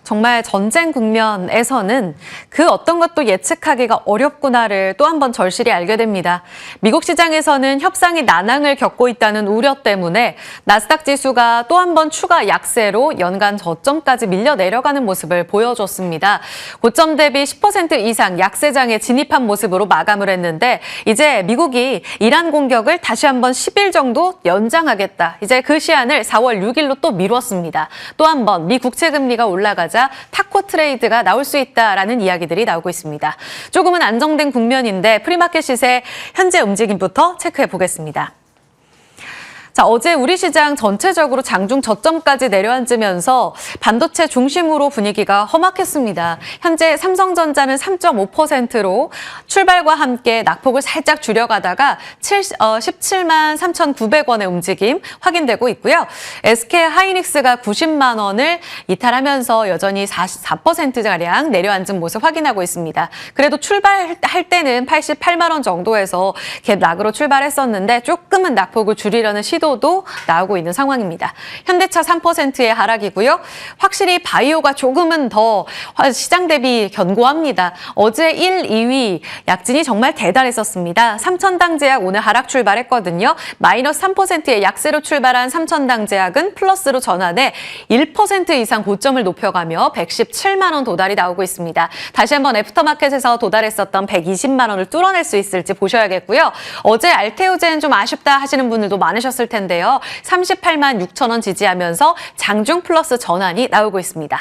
정말 전쟁 국면에서는 그 어떤 것도 예측하기가 어렵구나를 또 한 번 절실히 알게 됩니다. 미국 시장에서는 협상이 난항을 겪고 있다는 우려 때문에 나스닥 지수가 또 한 번 추가 약세로 연간 저점까지 밀려 내려가는 모습을 보여줬습니다. 고점 대비 10% 이상 약세장에 진입한 모습으로 마감을 했는데 이제 미국이 이란 공격을 다시 한번 10일 정도 연장하겠다. 이제 그 시한을 4월 6일로 또 미뤘습니다. 또 한 번 미 국채 금리가 올라가자 타코 트레이드가 나올 수 있다라는 이야기들이 나오고 있습니다. 조금은 안정된 국면인데 프리마켓 시세 현재 움직임부터 체크해 보겠습니다. 자, 어제 우리 시장 전체적으로 장중 저점까지 내려앉으면서 반도체 중심으로 분위기가 험악했습니다. 현재 삼성전자는 3.5%로 출발과 함께 낙폭을 살짝 줄여가다가 17만 3,900원의 움직임 확인되고 있고요. SK하이닉스가 90만 원을 이탈하면서 여전히 44%가량 내려앉은 모습 확인하고 있습니다. 그래도 출발할 때는 88만 원 정도에서 갭 낙으로 출발했었는데 조금은 낙폭을 줄이려는 시도도 나오고 있는 상황입니다. 현대차 3%의 하락이고요. 확실히 바이오가 조금은 더 시장 대비 견고합니다. 어제 1, 2위 약진이 정말 대단했었습니다. 삼천당 제약 오늘 하락 출발했거든요. 마이너스 3%의 약세로 출발한 삼천당 제약은 플러스로 전환해 1% 이상 고점을 높여가며 117만 원 도달이 나오고 있습니다. 다시 한번 애프터마켓에서 도달했었던 120만 원을 뚫어낼 수 있을지 보셔야겠고요. 어제 알테오젠 좀 아쉽다 하시는 분들도 많으셨을 텐데요. 38만 6천 원 지지하면서 장중 플러스 전환이 나오고 있습니다.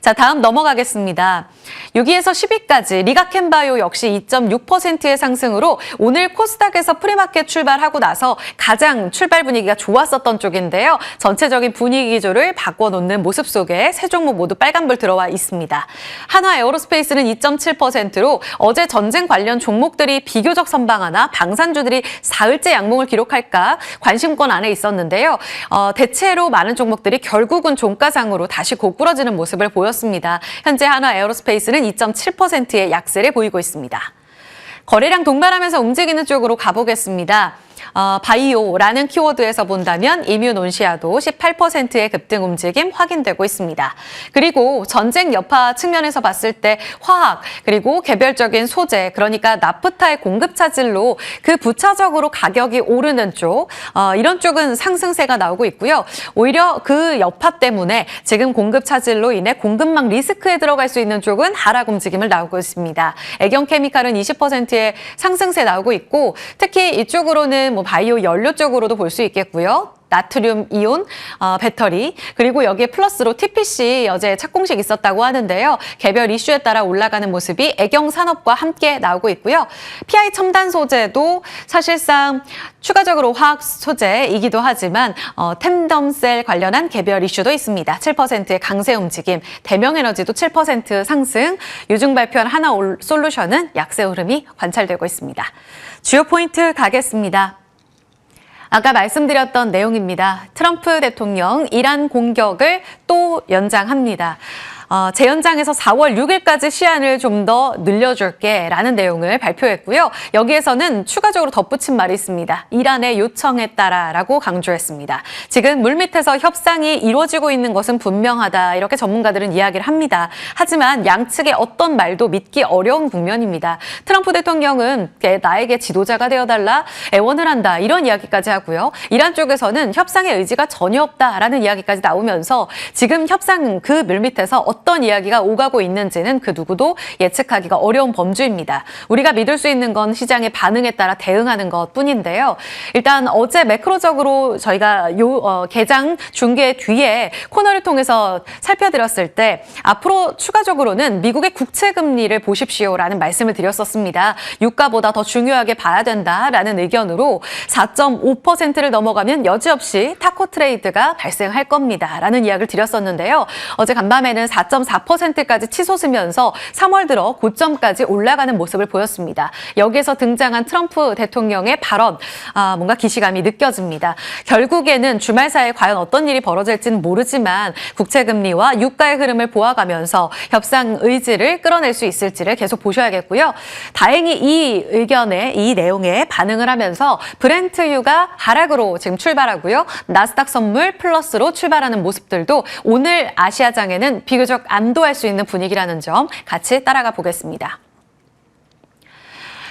자, 다음 넘어가겠습니다. 6위에서 10위까지 리가켄바이오 역시 2.6%의 상승으로 오늘 코스닥에서 프리마켓 출발하고 나서 가장 출발 분위기가 좋았었던 쪽인데요. 전체적인 분위기 기조를 바꿔놓는 모습 속에 세 종목 모두 빨간불 들어와 있습니다. 한화 에어로스페이스는 2.7%로 어제 전쟁 관련 종목들이 비교적 선방하나 방산주들이 사흘째 양봉을 기록할까 관심권 안에 있었는데요. 대체로 많은 종목들이 결국은 종가상으로 다시 고꾸러지는 모습을 보였습니다. 현재 한화 에어로스페이스는 2.7%의 약세를 보이고 있습니다. 거래량 동반하면서 움직이는 쪽으로 가보겠습니다. 바이오라는 키워드에서 본다면 이뮤논시아도 18%의 급등 움직임 확인되고 있습니다. 그리고 전쟁 여파 측면에서 봤을 때 화학 그리고 개별적인 소재 그러니까 나프타의 공급 차질로 그 부차적으로 가격이 오르는 쪽 이런 쪽은 상승세가 나오고 있고요. 오히려 그 여파 때문에 지금 공급 차질로 인해 공급망 리스크에 들어갈 수 있는 쪽은 하락 움직임을 나오고 있습니다. 애경케미칼은 20%의 상승세 나오고 있고 특히 이쪽으로는 바이오 연료 쪽으로도 볼 수 있겠고요. 나트륨 이온 배터리 그리고 여기에 플러스로 TPC 어제 착공식 있었다고 하는데요. 개별 이슈에 따라 올라가는 모습이 애경산업과 함께 나오고 있고요. PI 첨단 소재도 사실상 추가적으로 화학 소재이기도 하지만 템덤셀 관련한 개별 이슈도 있습니다. 7%의 강세 움직임, 대명에너지도 7% 상승, 유중 발표한 하나솔루션은 약세 흐름이 관찰되고 있습니다. 주요 포인트 가겠습니다. 아까 말씀드렸던 내용입니다. 트럼프 대통령 이란 공격을 또 연장합니다. 재연장에서 4월 6일까지 시한을 좀 더 늘려줄게 라는 내용을 발표했고요. 여기에서는 추가적으로 덧붙인 말이 있습니다. 이란의 요청에 따라 라고 강조했습니다. 지금 물밑에서 협상이 이루어지고 있는 것은 분명하다 이렇게 전문가들은 이야기를 합니다. 하지만 양측의 어떤 말도 믿기 어려운 국면입니다. 트럼프 대통령은 나에게 지도자가 되어달라 애원을 한다 이런 이야기까지 하고요. 이란 쪽에서는 협상의 의지가 전혀 없다라는 이야기까지 나오면서 지금 협상 그 물밑에서 어떤 이야기가 오가고 있는지는 그 누구도 예측하기가 어려운 범주입니다. 우리가 믿을 수 있는 건 시장의 반응에 따라 대응하는 것뿐인데요. 일단 어제 매크로적으로 저희가 개장 중계 뒤에 코너를 통해서 살펴드렸을 때 앞으로 추가적으로는 미국의 국채 금리를 보십시오라는 말씀을 드렸었습니다. 유가보다 더 중요하게 봐야 된다라는 의견으로 4.5%를 넘어가면 여지없이 타코 트레이드가 발생할 겁니다라는 이야기를 드렸었는데요. 어제 간밤에는 4.4%까지 치솟으면서 3월 들어 고점까지 올라가는 모습을 보였습니다. 여기에서 등장한 트럼프 대통령의 발언, 뭔가 기시감이 느껴집니다. 결국에는 주말 사이에 과연 어떤 일이 벌어질지는 모르지만 국채금리와 유가의 흐름을 보아가면서 협상 의지를 끌어낼 수 있을지를 계속 보셔야겠고요. 다행히 이 의견에, 이 내용에 반응을 하면서 브렌트유가 하락으로 지금 출발하고요. 나스닥 선물 플러스로 출발하는 모습들도 오늘 아시아장에는 비교적 비교적 안도할 수 있는 분위기라는 점 같이 따라가 보겠습니다.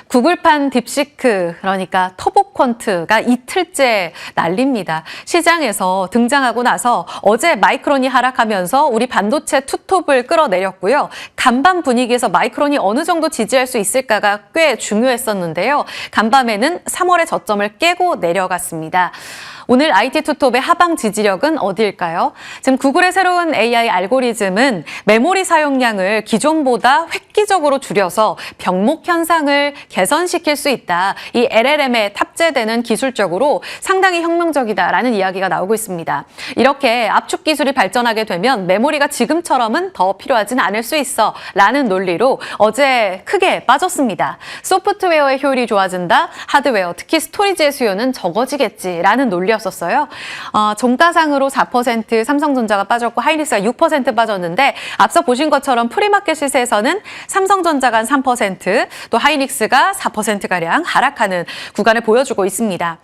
구글판 딥시크, 그러니까 터보퀀트가 이틀째 난립니다. 시장에서 등장하고 나서 어제 마이크론이 하락하면서 우리 반도체 투톱을 끌어내렸고요. 간밤 분위기에서 마이크론이 어느 정도 지지할 수 있을까가 꽤 중요했었는데요. 간밤에는 3월의 저점을 깨고 내려갔습니다. 오늘 IT 투톱의 하방 지지력은 어디일까요? 지금 구글의 새로운 AI 알고리즘은 메모리 사용량을 기존보다 획기적으로 줄여서 병목 현상을 개선시킬 수 있다. 이 LLM에 탑재되는 기술적으로 상당히 혁명적이다라는 이야기가 나오고 있습니다. 이렇게 압축 기술이 발전하게 되면 메모리가 지금처럼은 더 필요하지는 않을 수 있어 라는 논리로 어제 크게 빠졌습니다. 소프트웨어의 효율이 좋아진다. 하드웨어, 특히 스토리지의 수요는 적어지겠지라는 논리였었어요. 종가상으로 4% 삼성전자가 빠졌고 하이닉스가 6% 빠졌는데 앞서 보신 것처럼 프리마켓 시세에서는 삼성전자가 3%, 또 하이닉스가 4%가량 하락하는 구간을 보여주고 있습니다.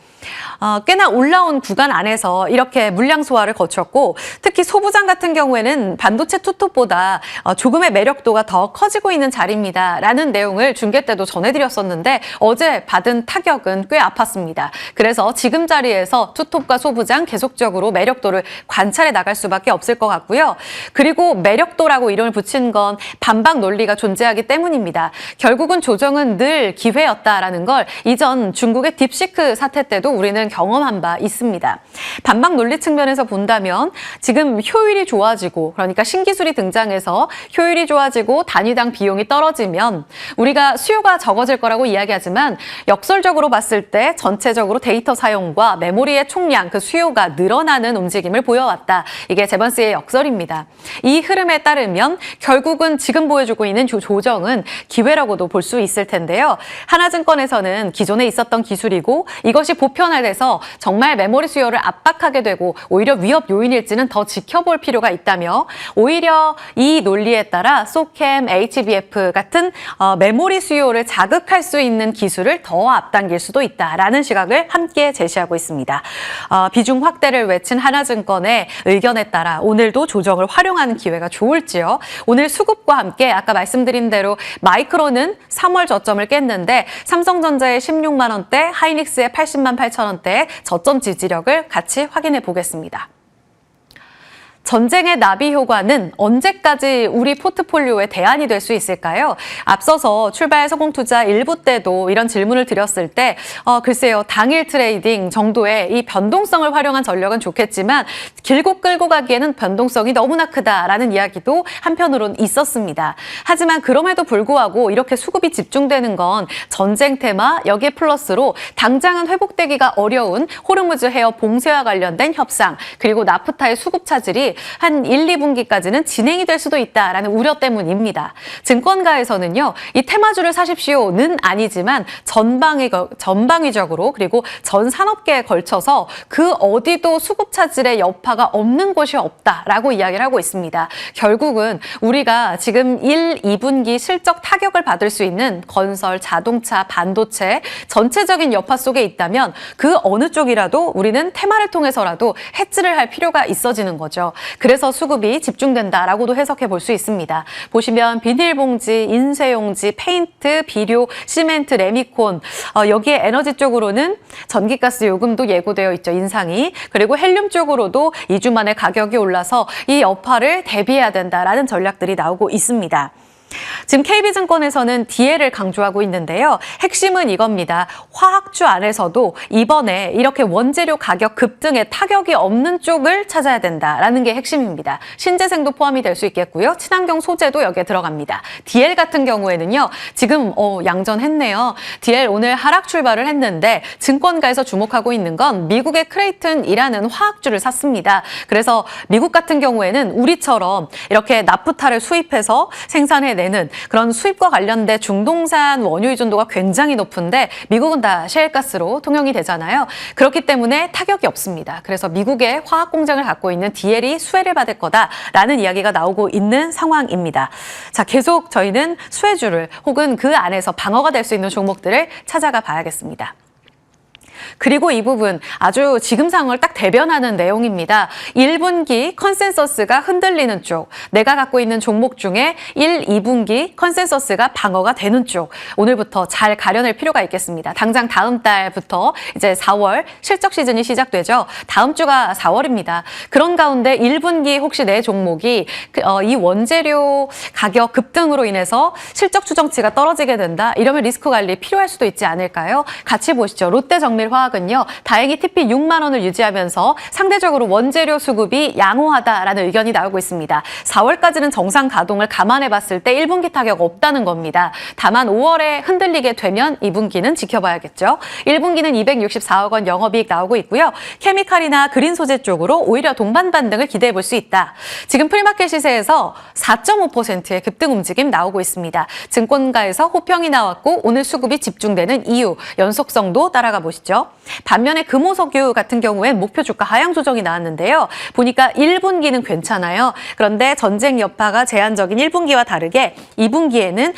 꽤나 올라온 구간 안에서 이렇게 물량 소화를 거쳤고 특히 소부장 같은 경우에는 반도체 투톱보다 조금의 매력도가 더 커지고 있는 자리입니다. 라는 내용을 중계 때도 전해드렸었는데 어제 받은 타격은 꽤 아팠습니다. 그래서 지금 자리에서 투톱과 소부장 계속적으로 매력도를 관찰해 나갈 수밖에 없을 것 같고요. 그리고 매력도라고 이름을 붙인 건 반박 논리가 존재하기 때문입니다. 결국은 조정은 늘 기회였다라는 걸 이전 중국의 딥시크 사태 때도 우리는 경험한 바 있습니다. 반박 논리 측면에서 본다면 지금 효율이 좋아지고 그러니까 신기술이 등장해서 효율이 좋아지고 단위당 비용이 떨어지면 우리가 수요가 적어질 거라고 이야기하지만 역설적으로 봤을 때 전체적으로 데이터 사용과 메모리의 총량, 그 수요가 늘어나는 움직임을 보여왔다. 이게 제번스의 역설입니다. 이 흐름에 따르면 결국은 지금 보여주고 있는 조정은 기회라고도 볼 수 있을 텐데요. 하나증권에서는 기존에 있었던 기술이고 이것이 보편화돼서 정말 메모리 수요를 압박하게 되고 오히려 위협 요인일지는 더 지켜볼 필요가 있다며 오히려 이 논리에 따라 소캠, HBF 같은 메모리 수요를 자극할 수 있는 기술을 더 앞당길 수도 있다라는 시각을 함께 제시하고 있습니다. 비중 확대를 외친 하나증권의 의견에 따라 오늘도 조정을 활용하는 기회가 좋을지요. 오늘 수급과 함께 아까 말씀드린 대로 마이크론은 3월 저점을 깼는데 삼성전자의 16만 원대, 하이닉스의 80만 8천 원대의 저점 지지력을 같이 확인해 보겠습니다. 전쟁의 나비 효과는 언제까지 우리 포트폴리오의 대안이 될 수 있을까요? 앞서서 출발 성공투자 1부 때도 이런 질문을 드렸을 때 글쎄요, 당일 트레이딩 정도의 이 변동성을 활용한 전략은 좋겠지만 길고 끌고 가기에는 변동성이 너무나 크다라는 이야기도 한편으로는 있었습니다. 하지만 그럼에도 불구하고 이렇게 수급이 집중되는 건 전쟁 테마, 여기에 플러스로 당장은 회복되기가 어려운 호르무즈 해협 봉쇄와 관련된 협상, 그리고 나프타의 수급 차질이 한 1, 2분기까지는 진행이 될 수도 있다라는 우려 때문입니다. 증권가에서는요, 이 테마주를 사십시오는 아니지만 전방위적으로 그리고 전 산업계에 걸쳐서 그 어디도 수급 차질의 여파가 없는 곳이 없다라고 이야기를 하고 있습니다. 결국은 우리가 지금 1, 2분기 실적 타격을 받을 수 있는 건설, 자동차, 반도체 전체적인 여파 속에 있다면 그 어느 쪽이라도 우리는 테마를 통해서라도 해지를 할 필요가 있어지는 거죠. 그래서 수급이 집중된다라고도 해석해 볼 수 있습니다. 보시면 비닐봉지, 인쇄용지, 페인트, 비료, 시멘트, 레미콘, 여기에 에너지 쪽으로는 전기가스 요금도 예고되어 있죠. 인상이. 그리고 헬륨 쪽으로도 2주 만에 가격이 올라서 이 여파를 대비해야 된다라는 전략들이 나오고 있습니다. 지금 KB증권에서는 DL을 강조하고 있는데요. 핵심은 이겁니다. 화학주 안에서도 이번에 이렇게 원재료 가격 급등에 타격이 없는 쪽을 찾아야 된다라는 게 핵심입니다. 신재생도 포함이 될 수 있겠고요. 친환경 소재도 여기에 들어갑니다. DL 같은 경우에는요. 지금 양전했네요. DL 오늘 하락 출발을 했는데 증권가에서 주목하고 있는 건 미국의 크레이튼이라는 화학주를 샀습니다. 그래서 미국 같은 경우에는 우리처럼 이렇게 나프타를 수입해서 생산해 내는 그런 수입과 관련된 중동산 원유 의존도가 굉장히 높은데 미국은 다 셰일가스로 통용이 되잖아요. 그렇기 때문에 타격이 없습니다. 그래서 미국의 화학 공장을 갖고 있는 DL이 수혜를 받을 거다라는 이야기가 나오고 있는 상황입니다. 자, 계속 저희는 수혜주를 혹은 그 안에서 방어가 될 수 있는 종목들을 찾아가 봐야겠습니다. 그리고 이 부분 아주 지금 상황을 딱 대변하는 내용입니다. 1분기 컨센서스가 흔들리는 쪽, 내가 갖고 있는 종목 중에 1, 2분기 컨센서스가 방어가 되는 쪽, 오늘부터 잘 가려낼 필요가 있겠습니다. 당장 다음 달부터 이제 4월 실적 시즌이 시작되죠. 다음 주가 4월입니다. 그런 가운데 1분기 혹시 내 종목이 이 원재료 가격 급등으로 인해서 실적 추정치가 떨어지게 된다. 이러면 리스크 관리 필요할 수도 있지 않을까요? 같이 보시죠. 롯데정밀화학은요. 다행히 TP 6만 원을 유지하면서 상대적으로 원재료 수급이 양호하다라는 의견이 나오고 있습니다. 4월까지는 정상 가동을 감안해 봤을 때 1분기 타격 없다는 겁니다. 다만 5월에 흔들리게 되면 2분기는 지켜봐야겠죠. 1분기는 264억 원 영업이익 나오고 있고요. 케미칼이나 그린 소재 쪽으로 오히려 동반 반등을 기대해 볼 수 있다. 지금 프리마켓 시세에서 4.5%의 급등 움직임 나오고 있습니다. 증권가에서 호평이 나왔고 오늘 수급이 집중되는 이유, 연속성도 따라가 보시죠. 반면에 금호석유 같은 경우엔 목표 주가 하향 조정이 나왔는데요. 보니까 1분기는 괜찮아요. 그런데 전쟁 여파가 제한적인 1분기와 다르게 2분기에는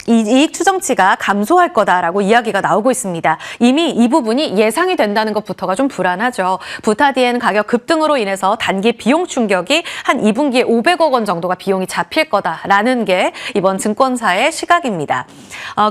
이익 추정치가 감소할 거다라고 이야기가 나오고 있습니다. 이미 이 부분이 예상이 된다는 것부터가 좀 불안하죠. 부타디엔 가격 급등으로 인해서 단기 비용 충격이 한 2분기에 500억 원 정도가 비용이 잡힐 거다라는 게 이번 증권사의 시각입니다.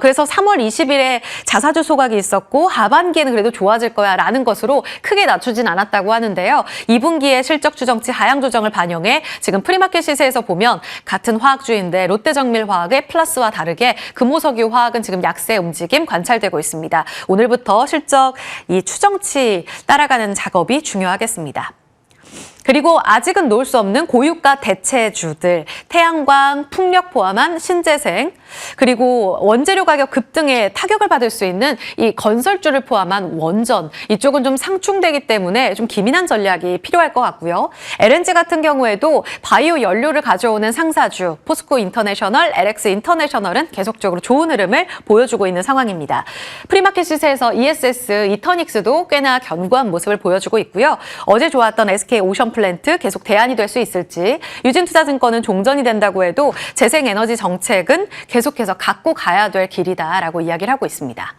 그래서 3월 20일에 자사주 소각이 있었고 하반기에는 그래도 좋아질 거야라는 것으로 크게 낮추진 않았다고 하는데요. 2분기에 실적 추정치 하향 조정을 반영해 지금 프리마켓 시세에서 보면 같은 화학주인데 롯데정밀화학의 플러스와 다르게 금호석유 화학은 지금 약세 움직임 관찰되고 있습니다. 오늘부터 실적 이 추정치 따라가는 작업이 중요하겠습니다. 그리고 아직은 놓을 수 없는 고유가 대체주들, 태양광, 풍력 포함한 신재생, 그리고 원재료 가격 급등에 타격을 받을 수 있는 이 건설주를 포함한 원전, 이쪽은 좀 상충되기 때문에 좀 기민한 전략이 필요할 것 같고요. LNG 같은 경우에도 바이오 연료를 가져오는 상사주, 포스코 인터내셔널, LX 인터내셔널은 계속적으로 좋은 흐름을 보여주고 있는 상황입니다. 프리마켓 시세에서 ESS, 이터닉스도 꽤나 견고한 모습을 보여주고 있고요. 어제 좋았던 SK 오션 플랜트 계속 대안이 될 수 있을지, 유진투자증권은 종전이 된다고 해도 재생에너지 정책은 계속해서 갖고 가야 될 길이다라고 이야기를 하고 있습니다.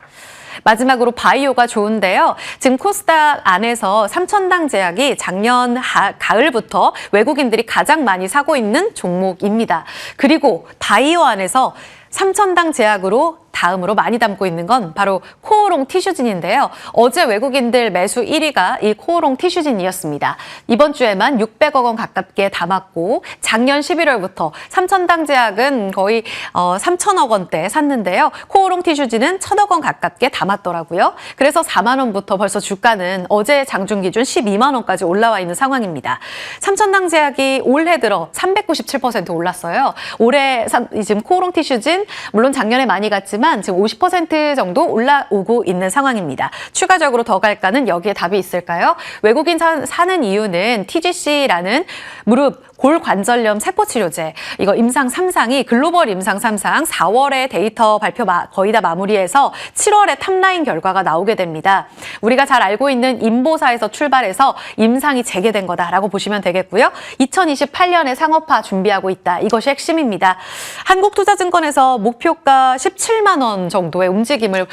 마지막으로 바이오가 좋은데요. 지금 코스닥 안에서 삼천당 제약이 작년 가을부터 외국인들이 가장 많이 사고 있는 종목입니다. 그리고 바이오 안에서 삼천당 제약으로 다음으로 많이 담고 있는 건 바로 코오롱 티슈진인데요. 어제 외국인들 매수 1위가 이 코오롱 티슈진이었습니다. 이번 주에만 600억 원 가깝게 담았고 작년 11월부터 삼천당 제약은 거의 3천억 원대 샀는데요. 코오롱 티슈진은 1,000억 원 가깝게 담았더라고요. 그래서 4만 원부터 벌써 주가는 어제 장중 기준 12만 원까지 올라와 있는 상황입니다. 삼천당 제약이 올해 들어 397% 올랐어요. 올해 지금 코오롱 티슈진 물론 작년에 많이 갔지만 지금 50% 정도 올라오고 있는 상황입니다. 추가적으로 더 갈까는 여기에 답이 있을까요? 외국인 사는 이유는 TGC라는 무릎 골관절염 세포치료제, 이거 임상 3상이 글로벌 임상 3상 4월에 데이터 발표 거의 다 마무리해서 7월에 탑라인 결과가 나오게 됩니다. 우리가 잘 알고 있는 인보사에서 출발해서 임상이 재개된 거다라고 보시면 되겠고요. 2028년에 상업화 준비하고 있다. 이것이 핵심입니다. 한국투자증권에서 목표가 17만 원 정도의 움직임을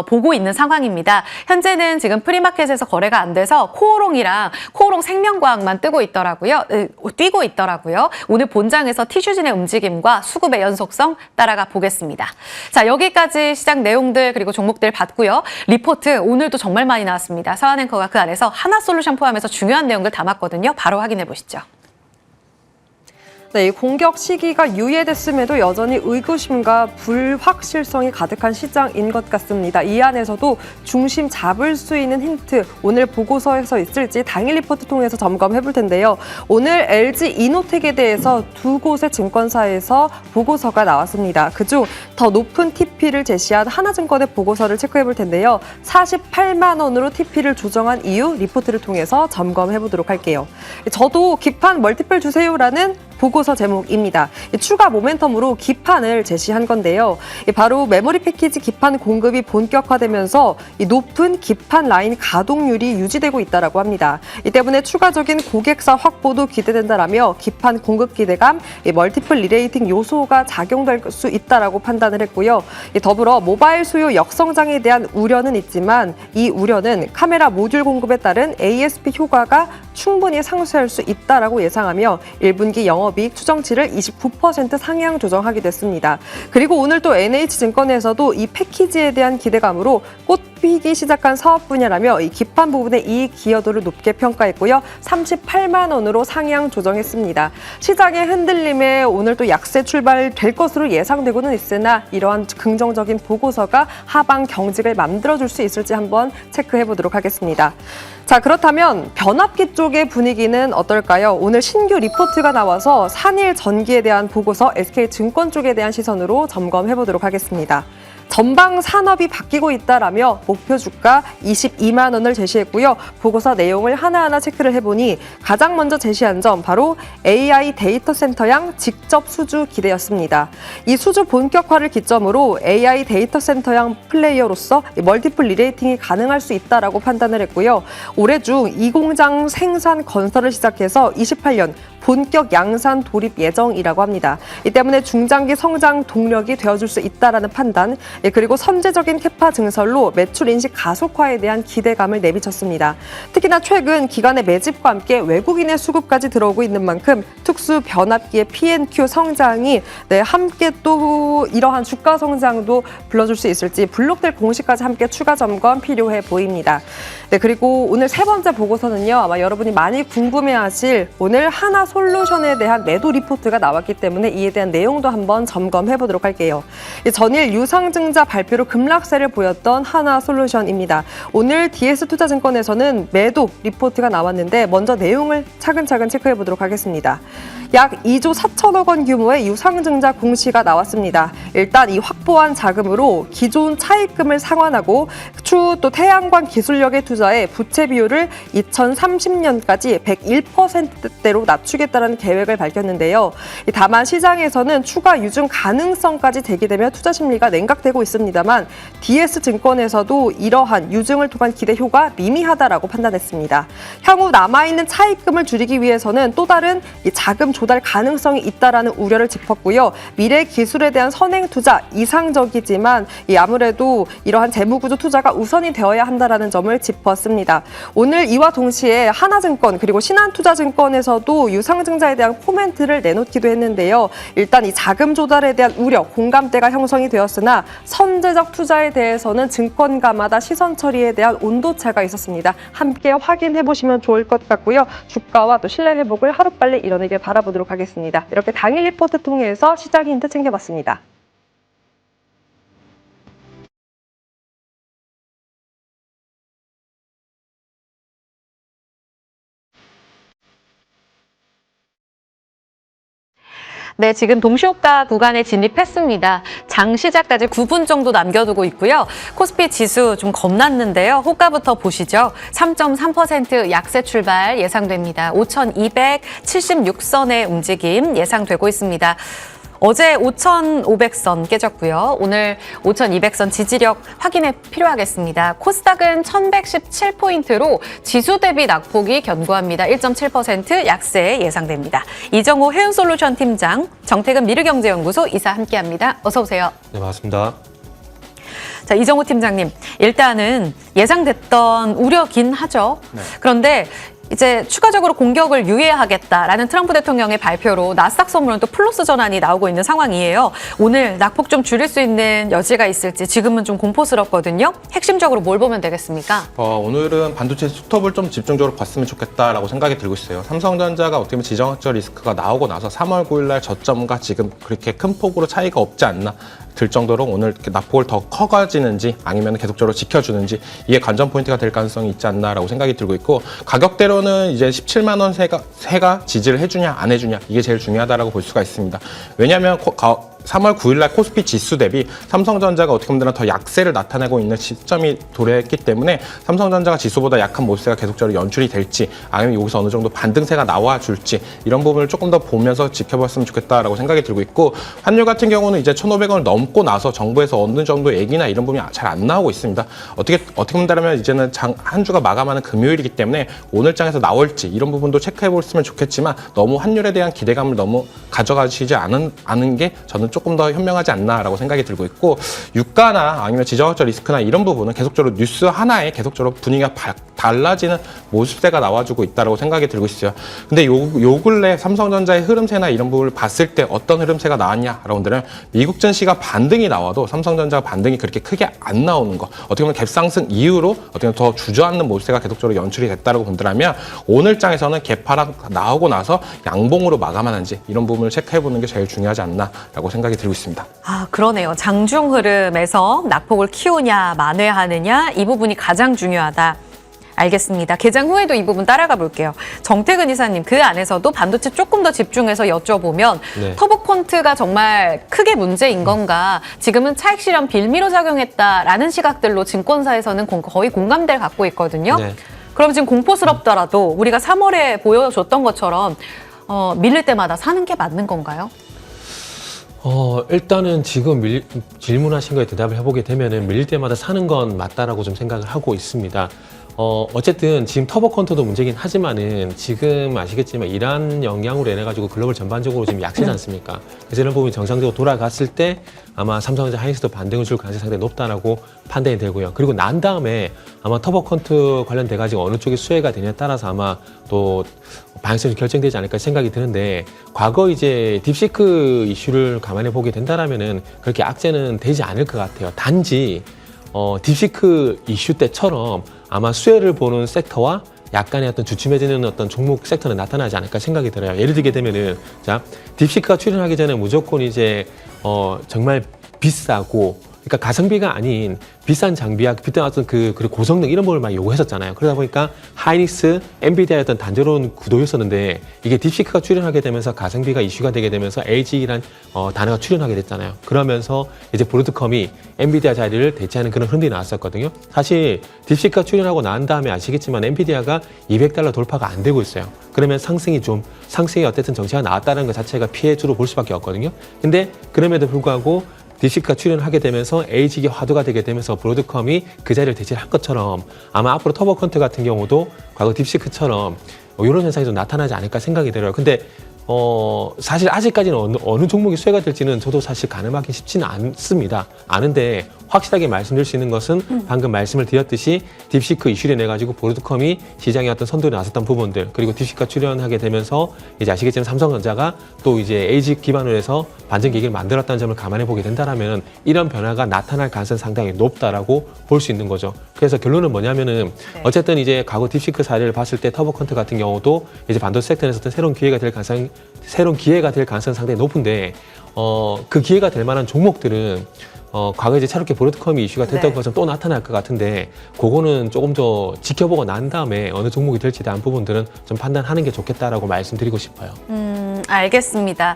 보고 있는 상황입니다. 현재는 지금 프리마켓에서 거래가 안 돼서 코오롱이랑 코오롱 생명과학만 뛰고 있더라고요. 오늘 본장에서 티슈진의 움직임과 수급의 연속성 따라가 보겠습니다. 자, 여기까지 시장 내용들 그리고 종목들 봤고요. 리포트 오늘도 정말 많이 나왔습니다. 서한 앵커가 그 안에서 하나솔루션 포함해서 중요한 내용들 담았거든요. 바로 확인해 보시죠. 네, 이 공격 시기가 유예됐음에도 여전히 의구심과 불확실성이 가득한 시장인 것 같습니다. 이 안에서도 중심 잡을 수 있는 힌트, 오늘 보고서에서 있을지 당일 리포트 통해서 점검해 볼 텐데요. 오늘 LG 이노텍에 대해서 두 곳의 증권사에서 보고서가 나왔습니다. 그중 더 높은 TP를 제시한 하나증권의 보고서를 체크해 볼 텐데요. 48만 원으로 TP를 조정한 이유 리포트를 통해서 점검해 보도록 할게요. 저도 기판 멀티플 주세요라는 보고서 제목입니다. 추가 모멘텀으로 기판을 제시한 건데요. 바로 메모리 패키지 기판 공급이 본격화되면서 이 높은 기판 라인 가동률이 유지되고 있다고 합니다. 이 때문에 추가적인 고객사 확보도 기대된다라며 기판 공급 기대감, 멀티플 리레이팅 요소가 작용될 수 있다라고 판단을 했고요. 더불어 모바일 수요 역성장에 대한 우려는 있지만 이 우려는 카메라 모듈 공급에 따른 ASP 효과가 충분히 상쇄할 수 있다라고 예상하며 1분기 영업이익 추정치를 29% 상향 조정하게 됐습니다. 그리고 오늘 또 NH증권에서도 이 패키지에 대한 기대감으로 꽃피기 시작한 사업 분야라며 이 기판 부분의 이익 기여도를 높게 평가했고요. 38만 원으로 상향 조정했습니다. 시장의 흔들림에 오늘 또 약세 출발될 것으로 예상되고는 있으나 이러한 긍정적인 보고서가 하방 경직을 만들어줄 수 있을지 한번 체크해 보도록 하겠습니다. 자, 그렇다면 변압기 쪽의 분위기는 어떨까요? 오늘 신규 리포트가 나와서 산일 전기에 대한 보고서 SK증권 쪽에 대한 시선으로 점검해 보도록 하겠습니다. 전방 산업이 바뀌고 있다라며 목표 주가 22만 원을 제시했고요. 보고서 내용을 하나하나 체크를 해보니 가장 먼저 제시한 점 바로 AI 데이터 센터양 직접 수주 기대였습니다. 이 수주 본격화를 기점으로 AI 데이터 센터양 플레이어로서 멀티플 리레이팅이 가능할 수 있다라고 판단을 했고요. 올해 중 이 공장 생산 건설을 시작해서 28년 본격 양산 돌입 예정이라고 합니다. 이 때문에 중장기 성장 동력이 되어줄 수 있다라는 판단, 그리고 선제적인 캐파 증설로 매출 인식 가속화에 대한 기대감을 내비쳤습니다. 특히나 최근 기관의 매집과 함께 외국인의 수급까지 들어오고 있는 만큼 특수 변압기의 P&Q 성장이 함께 또 이러한 주가 성장도 불러줄 수 있을지 블록될 공시까지 함께 추가 점검 필요해 보입니다. 그리고 오늘 세 번째 보고서는요. 아마 여러분이 많이 궁금해하실 오늘 하나 솔루션에 대한 매도 리포트가 나왔기 때문에 이에 대한 내용도 한번 점검해 보도록 할게요. 전일 유상증자 발표로 급락세를 보였던 하나 솔루션입니다. 오늘 DS투자증권에서는 매도 리포트가 나왔는데 먼저 내용을 차근차근 체크해 보도록 하겠습니다. 약 2조 4천억 원 규모의 유상증자 공시가 나왔습니다. 일단 이 확보한 자금으로 기존 차입금을 상환하고 추후 또 태양광 기술력에 투자해 부채 비율을 2030년까지 101%대로 낮추겠다는 계획을 밝혔는데요. 다만 시장에서는 추가 유증 가능성까지 제기되며 투자 심리가 냉각되고 있습니다만 DS증권에서도 이러한 유증을 통한 기대 효과 미미하다라고 판단했습니다. 향후 남아있는 차입금을 줄이기 위해서는 또 다른 자금 조달 가능성이 있다라는 우려를 짚었고요. 미래 기술에 대한 선행 투자 이상적이지만 아무래도 이러한 재무구조 투자가 우선이 되어야 한다라는 점을 짚었습니다. 오늘 이와 동시에 하나증권 그리고 신한투자증권에서도 유상증자에 대한 코멘트를 내놓기도 했는데요. 일단 이 자금 조달에 대한 우려, 공감대가 형성이 되었으나 선제적 투자에 대해서는 증권가마다 시선 처리에 대한 온도차가 있었습니다. 함께 확인해 보시면 좋을 것 같고요. 주가와 또 신뢰 회복을 하루빨리 이뤄내길 바라보도록 하겠습니다. 이렇게 당일 리포트 통해서 시장 힌트 챙겨봤습니다. 네, 지금 동시호가 구간에 진입했습니다. 장 시작까지 9분 정도 남겨두고 있고요. 코스피 지수 좀 겁났는데요. 호가부터 보시죠. 3.3% 약세 출발 예상됩니다. 5,276선의 움직임 예상되고 있습니다. 어제 5,500선 깨졌고요. 오늘 5,200선 지지력 확인이 필요하겠습니다. 코스닥은 1,117포인트로 지수 대비 낙폭이 견고합니다. 1.7% 약세 예상됩니다. 이정호 해운솔루션 팀장, 정태근 미르경제연구소 이사 함께합니다. 어서 오세요. 네, 반갑습니다. 자, 이정호 팀장님, 일단은 예상됐던 우려긴 하죠. 네. 그런데 이제 추가적으로 공격을 유예하겠다라는 트럼프 대통령의 발표로 나스닥 선물은 또 플러스 전환이 나오고 있는 상황이에요. 오늘 낙폭 좀 줄일 수 있는 여지가 있을지 지금은 좀 공포스럽거든요. 핵심적으로 뭘 보면 되겠습니까? 오늘은 반도체 스톱을 좀 집중적으로 봤으면 좋겠다라고 생각이 들고 있어요. 삼성전자가 어떻게 보면 지정학적 리스크가 나오고 나서 3월 9일 날 저점과 지금 그렇게 큰 폭으로 차이가 없지 않나 들 정도로 오늘 낙폭을 더 커가지는지 아니면 계속적으로 지켜주는지 이게 관전 포인트가 될 가능성이 있지 않나라고 생각이 들고 있고, 가격대로는 이제 17만 원 세가 지지를 해주냐 안 해주냐 이게 제일 중요하다라고 볼 수가 있습니다. 왜냐하면 3월 9일날 코스피 지수 대비 삼성전자가 어떻게 보면 더 약세를 나타내고 있는 시점이 도래했기 때문에 삼성전자가 지수보다 약한 모습세가 계속적으로 연출이 될지 아니면 여기서 어느 정도 반등세가 나와줄지 이런 부분을 조금 더 보면서 지켜봤으면 좋겠다라고 생각이 들고 있고 환율 같은 경우는 이제 1,500원을 넘고 나서 정부에서 어느 정도 얘기나 이런 부분이 잘 안 나오고 있습니다. 어떻게 본다면 이제는 한 주가 마감하는 금요일이기 때문에 오늘 장에서 나올지 이런 부분도 체크해 보시면 좋겠지만 너무 환율에 대한 기대감을 너무 가져가시지 않은 게 저는 조금 더 현명하지 않나라고 생각이 들고 있고 유가나 아니면 지정학적 리스크나 이런 부분은 계속적으로 뉴스 하나에 계속적으로 분위기가 달라지는 모습세가 나와주고 있다고 생각이 들고 있어요. 근데 요 근래 삼성전자의 흐름세나 이런 부분을 봤을 때 어떤 흐름세가 나왔냐라고 한다면 미국 증시가 반등이 나와도 삼성전자가 반등이 그렇게 크게 안 나오는 거 어떻게 보면 갭상승 이후로 어떻게 보면 더 주저앉는 모습세가 계속적으로 연출이 됐다고 본다면 오늘 장에서는 갭하락 나오고 나서 양봉으로 마감하는지 이런 부분을 체크해보는 게 제일 중요하지 않나라고 생각이 들고 있습니다. 아, 그러네요. 장중 흐름에서 낙폭을 키우냐 만회하느냐 이 부분이 가장 중요하다. 알겠습니다. 개장 후에도 이 부분 따라가 볼게요. 정태근 이사님, 그 안에서도 반도체 조금 더 집중해서 여쭤보면 네. 터보콘트가 정말 크게 문제인 건가? 지금은 차익 실현 빌미로 작용했다라는 시각들로 증권사에서는 거의 공감대를 갖고 있거든요. 네. 그럼 지금 공포스럽더라도 우리가 3월에 보여줬던 것처럼 밀릴 때마다 사는 게 맞는 건가요? 일단은 지금 질문하신 거에 대답을 해보게 되면은 밀릴 때마다 사는 건 맞다라고 좀 생각을 하고 있습니다. 어쨌든 지금 터보컨트도 문제긴 하지만은 지금 아시겠지만 이란 영향으로 인해가지고 글로벌 전반적으로 지금 약세지 않습니까? 그래서 이런 부분이 정상적으로 돌아갔을 때 아마 삼성전자 하이닉스도 반등을 줄 가능성이 상당히 높다라고 판단이 되고요. 그리고 난 다음에 아마 터보컨트 관련돼가지고 어느 쪽이 수혜가 되냐에 따라서 아마 또 방향성이 결정되지 않을까 생각이 드는데 과거 이제 딥시크 이슈를 감안해 보게 된다라면은 그렇게 악재는 되지 않을 것 같아요. 단지 딥시크 이슈 때처럼 아마 수혜를 보는 섹터와 약간의 어떤 주춤해지는 어떤 종목 섹터는 나타나지 않을까 생각이 들어요. 예를 들게 되면은 자 딥시크가 출연하기 전에 무조건 이제 정말 비싸고 그러니까 가성비가 아닌 비싼 장비와 비싼 어떤 그리고 고성능 이런 걸 많이 요구했었잖아요. 그러다 보니까 하이닉스, 엔비디아의 어떤 단조로운 구도였었는데 이게 딥시크가 출연하게 되면서 가성비가 이슈가 되게 되면서 LG란 단어가 출연하게 됐잖아요. 그러면서 이제 브로드컴이 엔비디아 자리를 대체하는 그런 흐름이 나왔었거든요. 사실 딥시크가 출연하고 난 다음에 아시겠지만 엔비디아가 $200 돌파가 안 되고 있어요. 그러면 상승이 어쨌든 정체가 나왔다는 것 자체가 피해주로 볼 수밖에 없거든요. 근데 그럼에도 불구하고 딥시크가 출연하게 되면서 LG가 화두가 되게 되면서 브로드컴이 그 자리를 대체를 한 것처럼 아마 앞으로 터보컨트 같은 경우도 과거 딥시크처럼 이런 현상이 좀 나타나지 않을까 생각이 들어요. 근데 사실 아직까지는 어느 종목이 수혜가 될지는 저도 사실 가늠하기 쉽지는 않습니다. 아는데 확실하게 말씀드릴 수 있는 것은 방금 말씀을 드렸듯이 딥시크 이슈를 내가지고 브로드컴이 시장에 어떤 선두에 나섰던 부분들 그리고 딥시크가 출연하게 되면서 이제 아시겠지만 삼성전자가 또 이제 LG 기반으로 해서 반전 계기를 만들었다는 점을 감안해 보게 된다라면은 이런 변화가 나타날 가능성이 상당히 높다라고 볼 수 있는 거죠. 그래서 결론은 뭐냐면은 어쨌든 이제 과거 딥시크 사례를 봤을 때 터보컨트 같은 경우도 이제 반도체 섹터에서 어떤 새로운 기회가 될 가능성이 상당히 높은데 그 기회가 될 만한 종목들은 과거에 이제 차롭게 브로드컴이 이슈가 됐던 것처럼 또 나타날 것 같은데 그거는 조금 더 지켜보고 난 다음에 어느 종목이 될지에 대한 부분들은 좀 판단하는 게 좋겠다라고 말씀드리고 싶어요. 알겠습니다.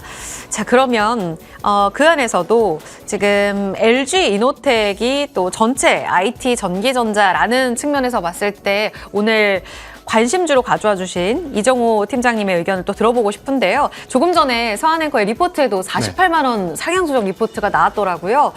자, 그러면 그 안에서도 지금 LG 이노텍이 또 전체 IT 전기전자라는 측면에서 봤을 때 오늘 관심주로 가져와 주신 이정호 팀장님의 의견을 또 들어보고 싶은데요. 조금 전에 서한앵커의 리포트에도 48만 원 상향 조정 리포트가 나왔더라고요.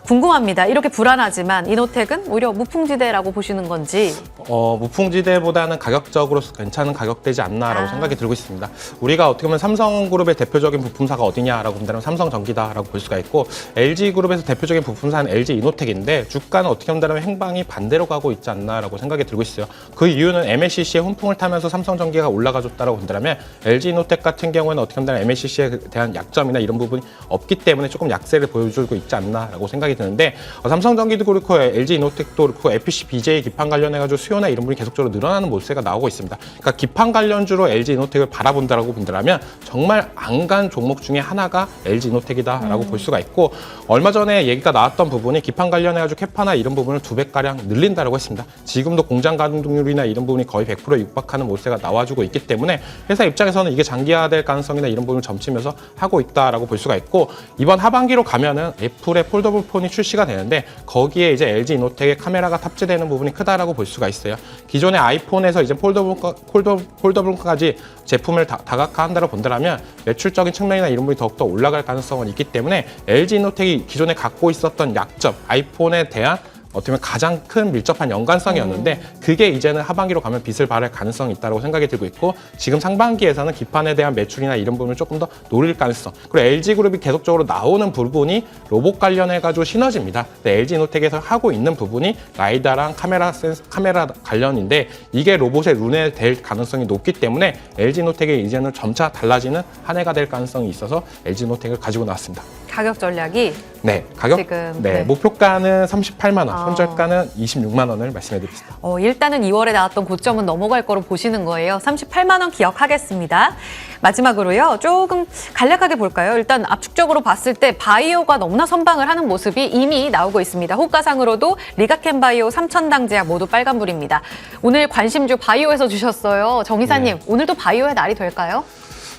궁금합니다. 이렇게 불안하지만 이노텍은 오히려 무풍지대라고 보시는 건지. 무풍지대보다는 가격적으로 괜찮은 가격대지 않나라고 생각이 들고 있습니다. 우리가 어떻게 보면 삼성그룹의 대표적인 부품사가 어디냐라고 본다면 삼성전기다라고 볼 수가 있고 LG그룹에서 대표적인 부품사는 LG 이노텍인데 주가는 어떻게 본다면 행방이 반대로 가고 있지 않나라고 생각이 들고 있어요. 그 이유는 MLCC의 훈풍을 타면서 삼성전기가 올라가줬다라고 본다면 LG 이노텍 같은 경우에는 어떻게 본다면 MLCC에 대한 약점이나 이런 부분이 없기 때문에 조금 약세를 보여주고 있지 않나라고 생각이 생각이 드는데 삼성전기도 그렇고 LG이노텍도 그렇고 FPC, BJ 기판 관련해가지고 수요나 이런 부분이 계속적으로 늘어나는 모습가 나오고 있습니다. 그러니까 기판 관련주로 LG이노텍을 바라본다라고 본다면 정말 안간 종목 중에 하나가 LG이노텍이다라고 볼 수가 있고 얼마 전에 얘기가 나왔던 부분이 기판 관련해가지고 캐파나 이런 부분을 2배가량 늘린다라고 했습니다. 지금도 공장 가동률이나 이런 부분이 거의 100%에 육박하는 모습가 나와주고 있기 때문에 회사 입장에서는 이게 장기화될 가능성이나 이런 부분을 점치면서 하고 있다라고 볼 수가 있고 이번 하반기로 가면은 애플의 폴더블 폰이 출시가 되는데 거기에 이제 LG이노텍의 카메라가 탑재되는 부분이 크다라고 볼 수가 있어요. 기존의 아이폰에서 이제 폴더블까지 제품을 다각화한다고 본다면 매출적인 측면이나 이런 부분이 더욱더 올라갈 가능성은 있기 때문에 LG이노텍이 기존에 갖고 있었던 약점, 아이폰에 대한 어떻게 보면 가장 큰 밀접한 연관성이었는데 그게 이제는 하반기로 가면 빛을 발할 가능성이 있다고 생각이 들고 있고 지금 상반기에서는 기판에 대한 매출이나 이런 부분을 조금 더 노릴 가능성 그리고 LG그룹이 계속적으로 나오는 부분이 로봇 관련해가지고 시너지입니다. LG이노텍에서 하고 있는 부분이 라이다랑 카메라 관련인데 이게 로봇의 눈에 될 가능성이 높기 때문에 LG이노텍이 이제는 점차 달라지는 한 해가 될 가능성이 있어서 LG이노텍을 가지고 나왔습니다. 가격 전략이 네, 가격 지금, 네, 네. 목표가는 38만 원, 손절가는 26만 원을 말씀해드리겠습니다. 일단은 2월에 나왔던 고점은 넘어갈 거로 보시는 거예요. 38만 원 기억하겠습니다. 마지막으로요. 조금 간략하게 볼까요? 일단 압축적으로 봤을 때 바이오가 너무나 선방을 하는 모습이 이미 나오고 있습니다. 호가상으로도 리가캠바이오, 삼천당제약 모두 빨간불입니다. 오늘 관심주 바이오에서 주셨어요. 정 이사님, 네. 오늘도 바이오의 날이 될까요?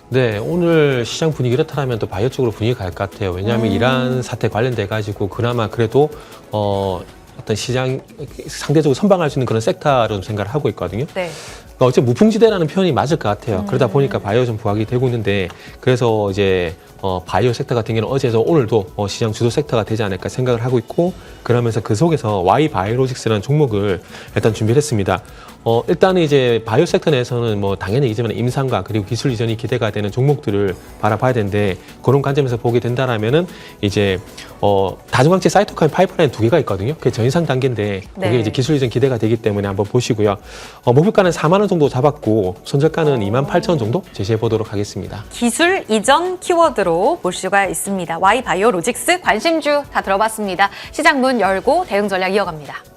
네, 오늘 시장 분위기 이렇다면 또 바이오 쪽으로 분위기가 갈 것 같아요. 왜냐하면 이란 사태 관련돼 가지고 그나마 그래도 어떤 시장 상대적으로 선방할 수 있는 그런 섹터로 생각을 하고 있거든요. 네. 그러니까 어째 무풍지대라는 표현이 맞을 것 같아요. 그러다 보니까 바이오 좀 부각이 되고 있는데 그래서 이제 바이오 섹터 같은 경우는 어제에서 오늘도 시장 주도 섹터가 되지 않을까 생각을 하고 있고 그러면서 그 속에서 Y바이오로직스라는 종목을 일단 준비를 했습니다. 일단은 이제 바이오 섹터 내에서는 뭐 당연히 이지만 임상과 그리고 기술 이전이 기대가 되는 종목들을 바라봐야 되는데 그런 관점에서 보게 된다라면은 이제 다중항체 사이토카인 파이프라인 2개가 있거든요. 그게 전이상 단계인데 그게 네. 이제 기술 이전 기대가 되기 때문에 한번 보시고요. 목표가는 4만 원 정도 잡았고 손절가는 28,000원 정도 제시해 보도록 하겠습니다. 기술 이전 키워드로 볼 수가 있습니다. Y바이오로직스 관심주 다 들어봤습니다. 시장 문 열고 대응 전략 이어갑니다.